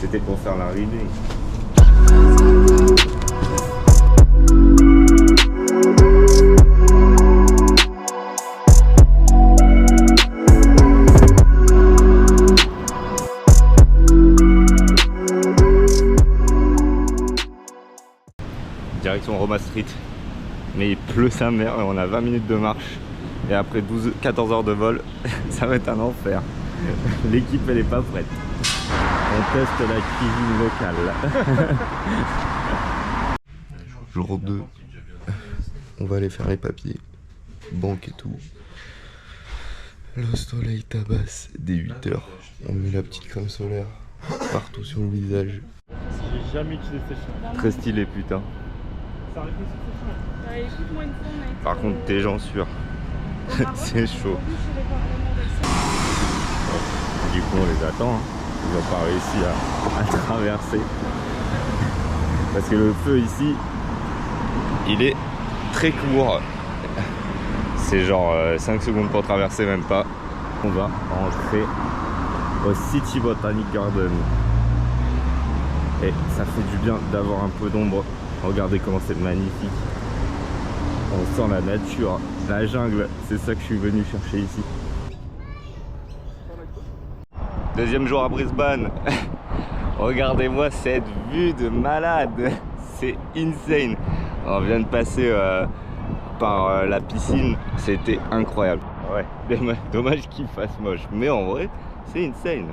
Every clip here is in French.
C'était pour faire l'arrivée. Direction Roma Street, mais il pleut sa mère et on a 20 minutes de marche et après 14 heures de vol ça va être un enfer. L'équipe elle est pas prête. On teste la cuisine locale. Jour 2, on va aller faire les papiers, banque et tout. Le soleil tabasse dès 8 heures. On met la petite crème solaire partout sur le visage. J'ai jamais utilisé ces chiens. Très stylé putain. Par contre t'es gens sûrs. C'est chaud. Du coup on les attend, hein. Ils n'ont pas réussi à traverser. Parce que le feu ici, il est très court. C'est genre 5 secondes pour traverser, même pas. On va entrer au City Botanic Garden. Et ça fait du bien d'avoir un peu d'ombre. Regardez comment c'est magnifique. On sent la nature, la jungle. C'est ça que je suis venu chercher ici. Deuxième jour à Brisbane. Regardez-moi cette vue de malade. C'est insane. On vient de passer par la piscine. C'était incroyable. Ouais, dommage qu'il fasse moche. Mais en vrai, c'est insane.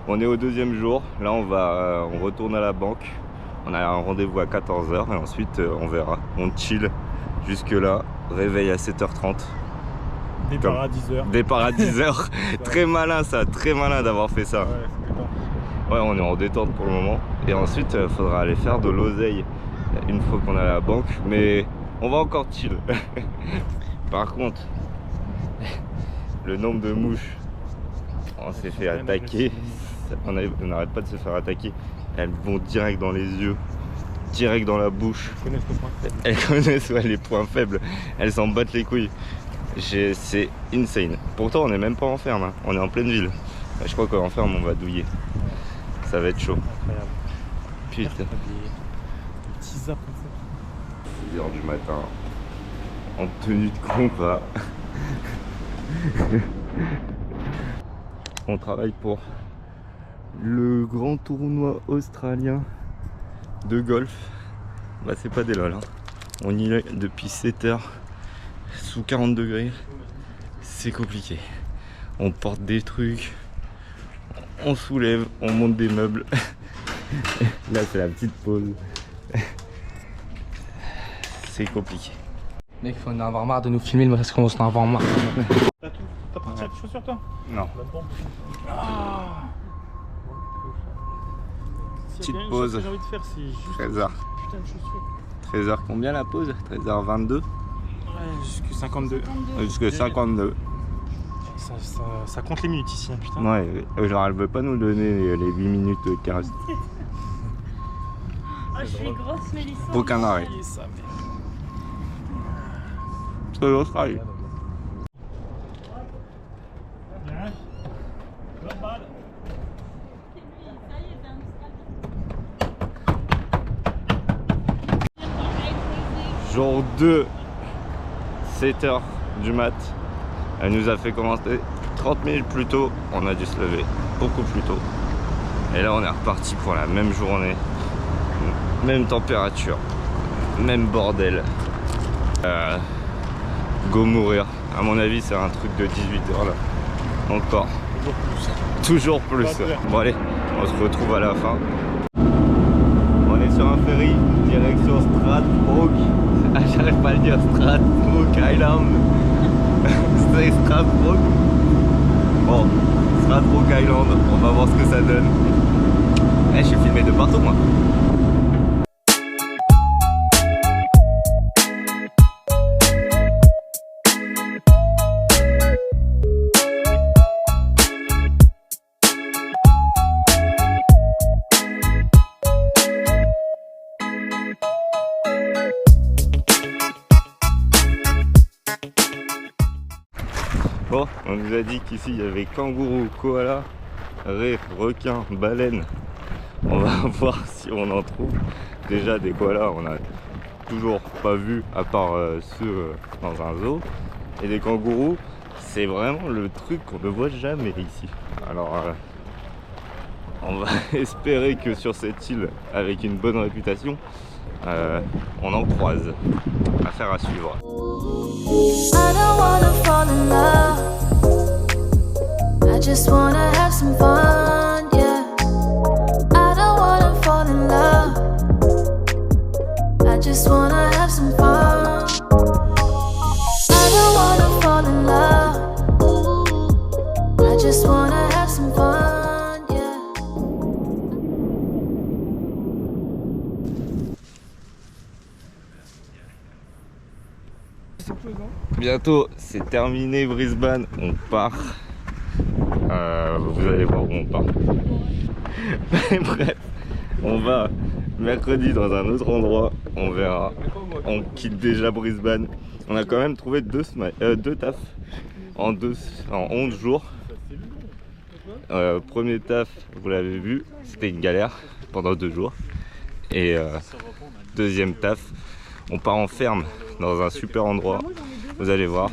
On est au deuxième jour. Là, on retourne à la banque. On a un rendez-vous à 14 h et ensuite on verra. On chill jusque là. Réveil à 7h30. Départ à 10h. Départ à 10h. Très malin ça, très malin d'avoir fait ça. Ouais, on est en détente pour le moment. Et ensuite, il faudra aller faire de l'oseille une fois qu'on est à la banque. Mais on va encore chill. Par contre, le nombre de mouches, on s'est fait attaquer. On n'arrête pas de se faire attaquer. Elles vont direct dans les yeux, direct dans la bouche. Elles connaissent les points faibles. Elles s'en battent les couilles. C'est insane. Pourtant on n'est même pas en ferme, hein. On est en pleine ville. Je crois qu'en ferme on va douiller. Ça va être chaud. Incroyable. Putain. Des petits zaps comme ça. 6 h du matin. En tenue de combat. On travaille pour le grand tournoi australien de golf. Bah c'est pas des lol, hein. On y est depuis 7 h. Sous 40 degrés, c'est compliqué. On porte des trucs, on soulève, on monte des meubles. Là c'est la petite pause. C'est compliqué. Mec, faut en avoir marre de nous filmer parce qu'on va en avoir marre. T'as parti à tes chaussures toi? Non. Ah. Petite pause. J'ai envie de faire, c'est juste 13 h. putain de chaussures. 13 h combien la pause? 13 h 22. Ouais, jusqu'à 52. Jusqu'à 52. Ça compte les minutes ici, hein, putain. Ouais, genre elle veut pas nous donner les 8 minutes 15. Oh, je suis grosse Mélissa. Aucun arrêt. Ça, C'est l'Australie. Jour 2, 7 h du mat. Elle nous a fait commencer 30 minutes plus tôt. On a dû se lever beaucoup plus tôt. Et là on est reparti pour la même journée. Même température. Même bordel. Go mourir. À mon avis c'est un truc de 18 h là. Encore. Toujours plus. Bon allez, on se retrouve à la fin. On est sur un ferry, direction Stradbroke. Ah, j'arrive pas à le dire, Stradbroke Island. C'est Stradbroke. Bon, Stradbroke Island, on va voir ce que ça donne. Eh, je suis filmé de partout moi. Bon, on nous a dit qu'ici il y avait kangourou, koala, raies, requins, baleines On va voir si on en trouve. Déjà des koalas, on a toujours pas vu à part ceux dans un zoo. Et les kangourous, c'est vraiment le truc qu'on ne voit jamais ici. Alors on va espérer que sur cette île, avec une bonne réputation, on en croise. Affaire à suivre. I don't wanna fall in love. I just wanna have some fun, yeah. I don't wanna fall in love. I just wanna have some fun. I don't wanna fall in love. I just wanna have some fun, yeah. Bientôt, c'est terminé Brisbane, on part. Vous allez voir où on part. Bref, on va mercredi dans un autre endroit, on verra. On quitte déjà Brisbane. On a quand même trouvé deux tafs en 11 jours. Premier taf, vous l'avez vu, c'était une galère pendant 2 jours. Et deuxième taf, on part en ferme dans un super endroit. Vous allez voir.